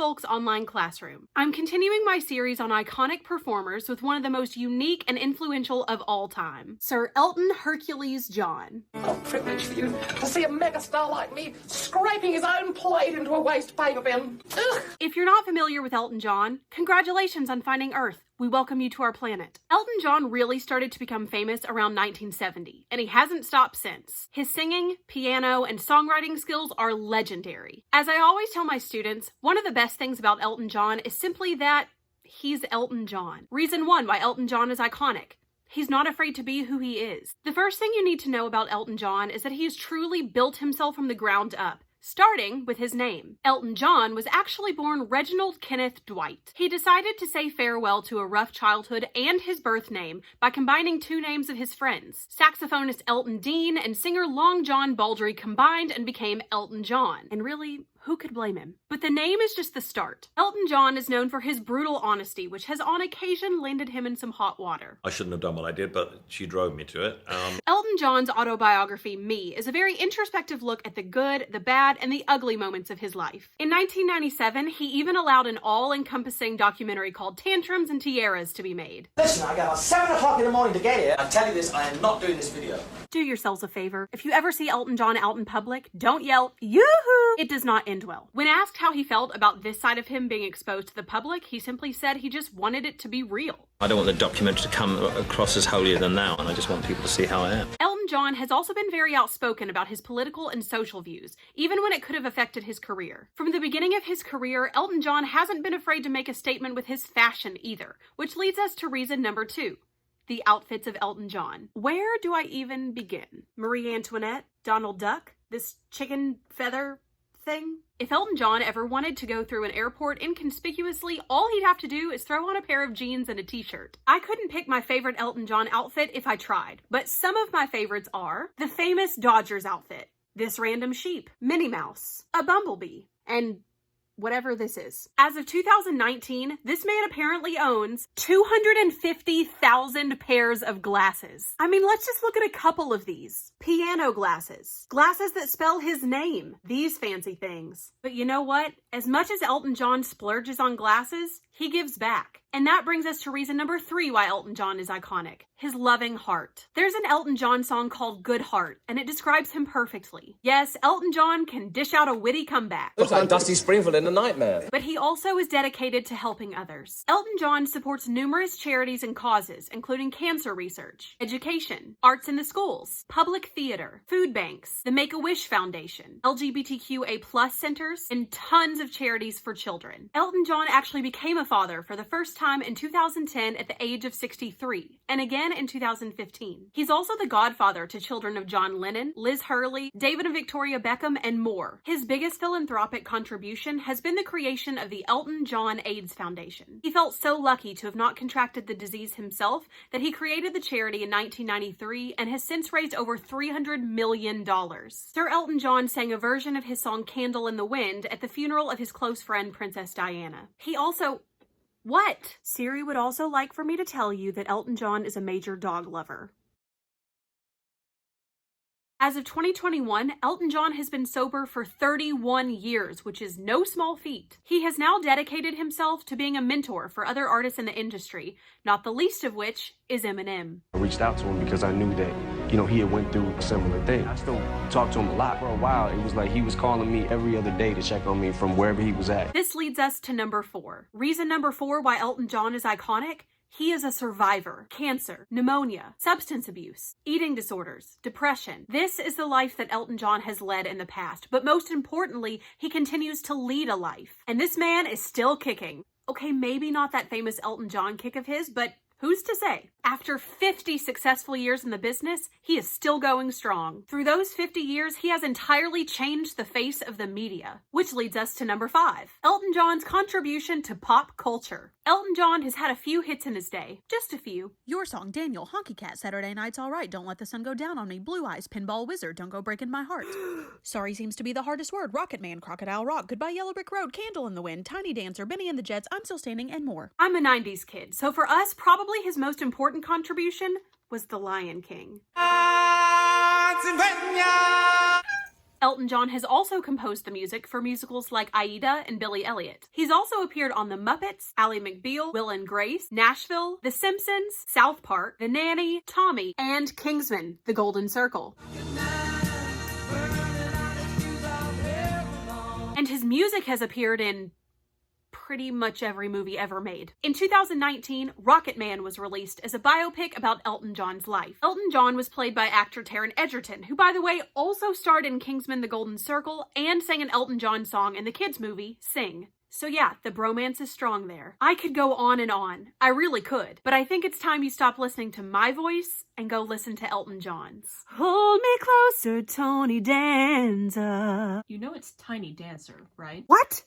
Volk's online classroom. I'm continuing my series on iconic performers with one of the most unique and influential of all time, Sir Elton Hercules John. What a privilege for you to see a megastar like me scraping his own plate into a waste paper bin. Ugh. If you're not familiar with Elton John, congratulations on finding Earth. We welcome you to our planet. Elton John really started to become famous around 1970, and he hasn't stopped since. His singing, piano, and songwriting skills are legendary. As I always tell my students, one of the best things about Elton John is simply that he's Elton John. Reason one why Elton John is iconic. He's not afraid to be who he is. The first thing you need to know about Elton John is that he has truly built himself from the ground up, starting with his name. Elton John was actually born Reginald Kenneth Dwight. He decided to say farewell to a rough childhood and his birth name by combining two names of his friends. Saxophonist Elton Dean and singer Long John Baldry combined and became Elton John. And really, who could blame him? But the name is just the start. Elton John is known for his brutal honesty, which has on occasion landed him in some hot water. I shouldn't have done what I did, but she drove me to it. Elton John's autobiography, Me, is a very introspective look at the good, the bad, and the ugly moments of his life. In 1997, he even allowed an all-encompassing documentary called Tantrums and Tiaras to be made. Listen, I got about 7 o'clock in the morning to get here. I tell you this, I am not doing this video. Do yourselves a favor. If you ever see Elton John out in public, don't yell, yoo-hoo! It does not end well. When asked how he felt about this side of him being exposed to the public, he simply said he just wanted it to be real. I don't want the documentary to come across as holier than thou, and I just want people to see how I am. Elton John has also been very outspoken about his political and social views, even when it could have affected his career. From the beginning of his career, Elton John hasn't been afraid to make a statement with his fashion either, which leads us to reason number 2. The outfits of Elton John. Where do I even begin? Marie Antoinette? Donald Duck? This chicken feather thing? If Elton John ever wanted to go through an airport inconspicuously, all he'd have to do is throw on a pair of jeans and a t-shirt. I couldn't pick my favorite Elton John outfit if I tried, but some of my favorites are the famous Dodgers outfit, this random sheep, Minnie Mouse, a bumblebee, and whatever this is. As of 2019, this man apparently owns 250,000 pairs of glasses. I mean, let's just look at a couple of these. Piano glasses. Glasses that spell his name. These fancy things. But you know what? As much as Elton John splurges on glasses, he gives back. And that brings us to reason number 3 why Elton John is iconic. His loving heart. There's an Elton John song called Good Heart, and it describes him perfectly. Yes, Elton John can dish out a witty comeback. Looks like Dusty Springfield in The Nightmare. But he also is dedicated to helping others. Elton John supports numerous charities and causes, including cancer research, education, arts in the schools, public theater, food banks, the Make-A-Wish Foundation, LGBTQA+ centers, and tons of charities for children. Elton John actually became a father for the first time in 2010 at the age of 63, and again in 2015. He's also the godfather to children of John Lennon, Liz Hurley, David and Victoria Beckham, and more. His biggest philanthropic contribution has been the creation of the Elton John AIDS Foundation. He felt so lucky to have not contracted the disease himself that he created the charity in 1993 and has since raised over $300 million. Sir Elton John sang a version of his song Candle in the Wind at the funeral of his close friend Princess Diana. He also... What? Siri would also like for me to tell you that Elton John is a major dog lover. As of 2021, Elton John has been sober for 31 years, which is no small feat. He has now dedicated himself to being a mentor for other artists in the industry, not the least of which is Eminem. I reached out to him because I knew that, he had went through a similar thing. I still talked to him a lot. For a while, it was like he was calling me every other day to check on me from wherever he was at. This leads us to number 4. Reason number 4 why Elton John is iconic? He is a survivor. Cancer, pneumonia, substance abuse, eating disorders, depression. This is the life that Elton John has led in the past, but most importantly, he continues to lead a life. And this man is still kicking. Okay, maybe not that famous Elton John kick of his, but who's to say? After 50 successful years in the business, he is still going strong. Through those 50 years, he has entirely changed the face of the media. Which leads us to number 5. Elton John's contribution to pop culture. Elton John has had a few hits in his day. Just a few. Your song, Daniel, Honky Cat, Saturday Night's Alright, Don't Let the Sun Go Down on Me, Blue Eyes, Pinball Wizard, Don't Go Breaking My Heart. Sorry seems to be the hardest word, Rocket Man, Crocodile Rock, Goodbye Yellow Brick Road, Candle in the Wind, Tiny Dancer, Benny and the Jets, I'm Still Standing, and more. I'm a 90s kid, so for us, probably his most important contribution was The Lion King. Elton John has also composed the music for musicals like Aida and Billy Elliot. He's also appeared on The Muppets, Ally McBeal, Will and Grace, Nashville, The Simpsons, South Park, The Nanny, Tommy, and Kingsman: The Golden Circle. And his music has appeared in pretty much every movie ever made. In 2019, Rocket Man was released as a biopic about Elton John's life. Elton John was played by actor Taron Egerton, who, by the way, also starred in Kingsman: The Golden Circle and sang an Elton John song in the kids' movie, Sing. So yeah, the bromance is strong there. I could go on and on. I really could. But I think it's time you stop listening to my voice and go listen to Elton John's. Hold me closer, Tony Danza. You know it's Tiny Dancer, right? What?